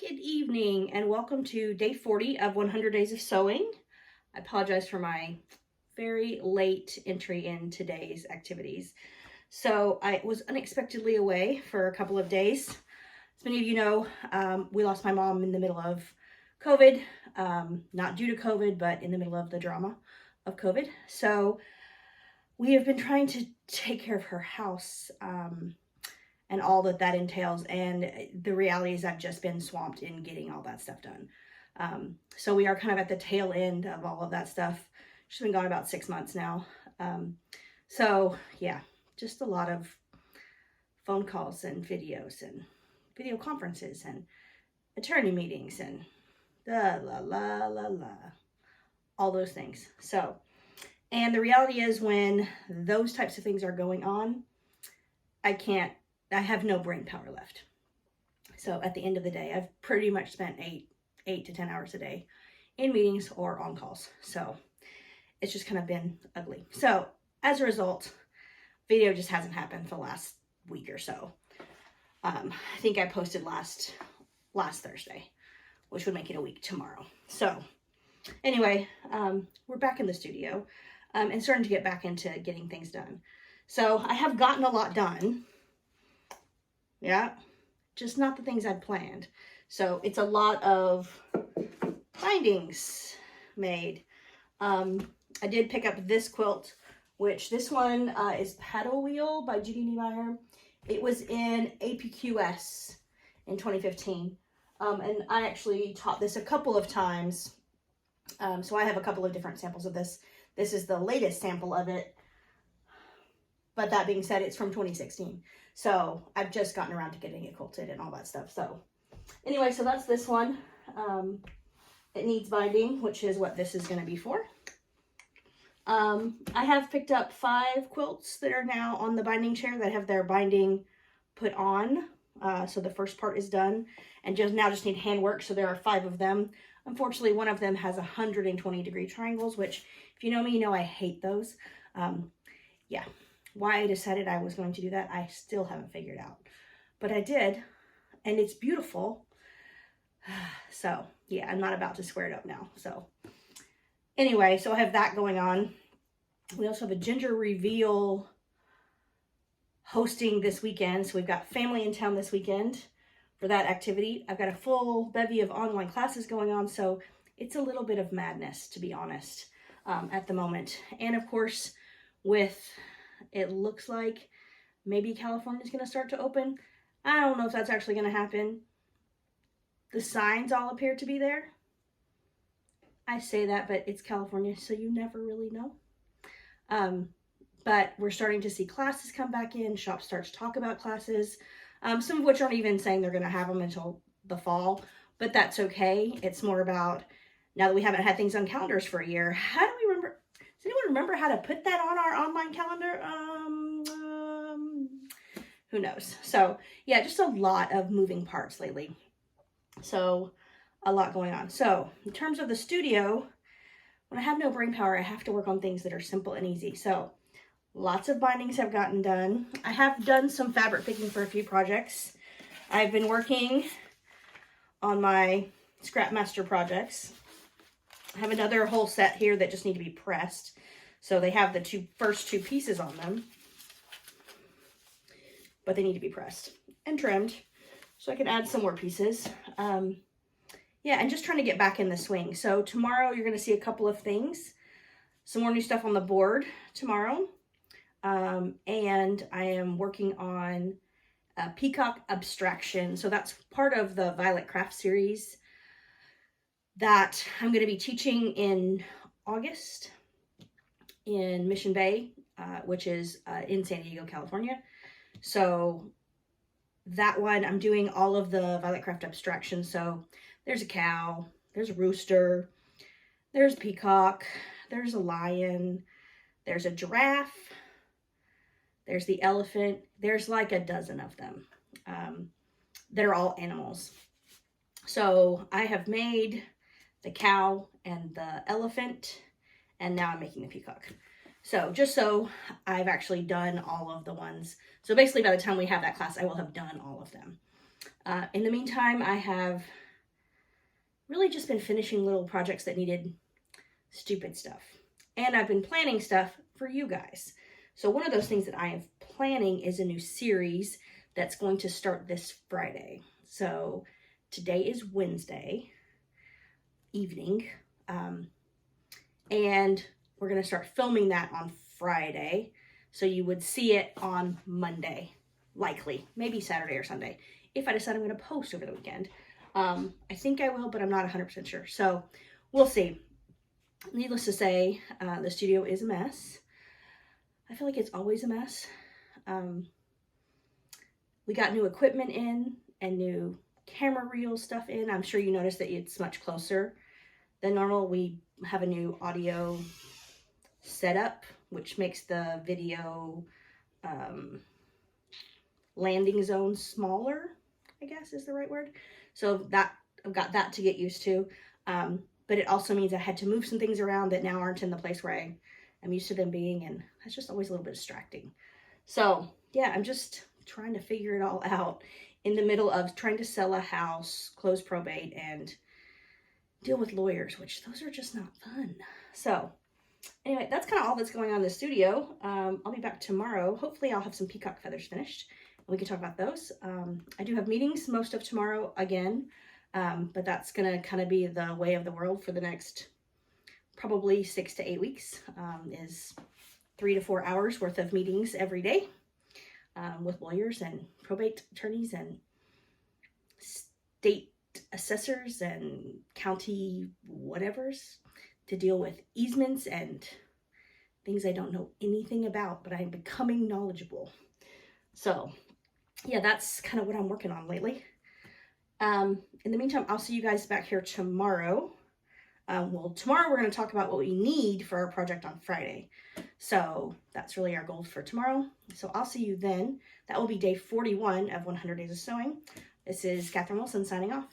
Good evening and welcome to day 40 of 100 Days of Sewing. I apologize for my very late entry in today's activities. So I was unexpectedly away for a couple of days. As many of you know, we lost my mom in the middle of COVID, not due to COVID, but in the middle of the drama of COVID. So we have been trying to take care of her house, and all that entails. And the reality is I've just been swamped in getting all that stuff done. So we are kind of at the tail end of all of that stuff. She's been gone about 6 months now. So yeah, just a lot of phone calls and videos and video conferences and attorney meetings and all those things. So, and the reality is when those types of things are going on, I have no brain power left. So at the end of the day, I've pretty much spent 8 to 10 hours a day in meetings or on calls. So it's just kind of been ugly. So as a result, video just hasn't happened for the last week or so. I think I posted last Thursday, which would make it a week tomorrow. So anyway, we're back in the studio and starting to get back into getting things done. So I have gotten a lot done. Yeah, just not the things I'd planned. So it's a lot of bindings made. I did pick up this quilt, which this one is Paddle Wheel by Judy Niemeyer. It was in APQS in 2015. And I actually taught this a couple of times. So I have a couple of different samples of this. This is the latest sample of it. But that being said, it's from 2016. So I've just gotten around to getting it quilted and all that stuff. So anyway, so that's this one. It needs binding, which is what this is going to be for. I have picked up 5 quilts that are now on the binding chair that have their binding put on. So the first part is done and just need handwork. So there are 5 of them. Unfortunately, one of them has 120-degree triangles, which if you know me, you know I hate those. Yeah. Why I decided I was going to do that, I still haven't figured out. But I did, and it's beautiful. So, yeah, I'm not about to square it up now. So, anyway, so I have that going on. We also have a Ginger Reveal hosting this weekend. So we've got family in town this weekend for that activity. I've got a full bevy of online classes going on. So, it's a little bit of madness, to be honest, at the moment. And, of course, it looks like maybe California's going to start to open. I don't know if that's actually going to happen. The signs all appear to be there. I say that, but it's California, so you never really know. But we're starting to see classes come back in. Shop starts to talk about classes, some of which aren't even saying they're going to have them until the fall, but that's okay. It's more about, now that we haven't had things on calendars for a year, how do we remember? Does anyone remember how to put that on our online calendar? Who knows? So yeah, just a lot of moving parts lately. So a lot going on. So in terms of the studio, when I have no brain power, I have to work on things that are simple and easy. So lots of bindings have gotten done. I have done some fabric picking for a few projects. I've been working on my Scrap Master projects. I have another whole set here that just need to be pressed. So they have the first two pieces on them, but they need to be pressed and trimmed so I can add some more pieces. Yeah, and just trying to get back in the swing. So tomorrow you're going to see a couple of things. Some more new stuff on the board tomorrow. And I am working on a peacock abstraction. So that's part of the Violet Craft series that I'm going to be teaching in August in Mission Bay, which is in San Diego, California. So that one, I'm doing all of the Violet Craft abstractions. So there's a cow, there's a rooster, there's a peacock, there's a lion, there's a giraffe, there's the elephant. There's like a dozen of them that are all animals. So I have made the cow and the elephant, and now I'm making the peacock. So just so I've actually done all of the ones. So basically by the time we have that class, I will have done all of them. In the meantime, I have really just been finishing little projects that needed stupid stuff. And I've been planning stuff for you guys. So one of those things that I am planning is a new series that's going to start this Friday. So today is Wednesday evening. And we're going to start filming that on Friday. So you would see it on Monday, likely, maybe Saturday or Sunday, if I decide I'm going to post over the weekend. I think I will, but I'm not 100% sure. So we'll see. Needless to say, the studio is a mess. I feel like it's always a mess. We got new equipment in and new camera reel stuff in. I'm sure you noticed that it's much closer than normal. We have a new audio setup, which makes the video landing zone smaller, I guess is the right word. So that I've got that to get used to. But it also means I had to move some things around that now aren't in the place where I'm used to them being, and that's just always a little bit distracting. So yeah, I'm just trying to figure it all out in the middle of trying to sell a house, close probate, and deal with lawyers, which those are just not fun. So anyway, that's kind of all that's going on in the studio. I'll be back tomorrow. Hopefully I'll have some peacock feathers finished and we can talk about those. I do have meetings most of tomorrow again, but that's going to kind of be the way of the world for the next probably 6 to 8 weeks, is 3 to 4 hours worth of meetings every day with lawyers and probate attorneys and state assessors and county whatevers to deal with easements and things I don't know anything about, but I'm becoming knowledgeable. So yeah, that's kind of what I'm working on lately. In the meantime, I'll see you guys back here tomorrow. Well, tomorrow we're going to talk about what we need for our project on Friday. So that's really our goal for tomorrow. So I'll see you then. That will be day 41 of 100 Days of Sewing. This is Catherine Wilson signing off.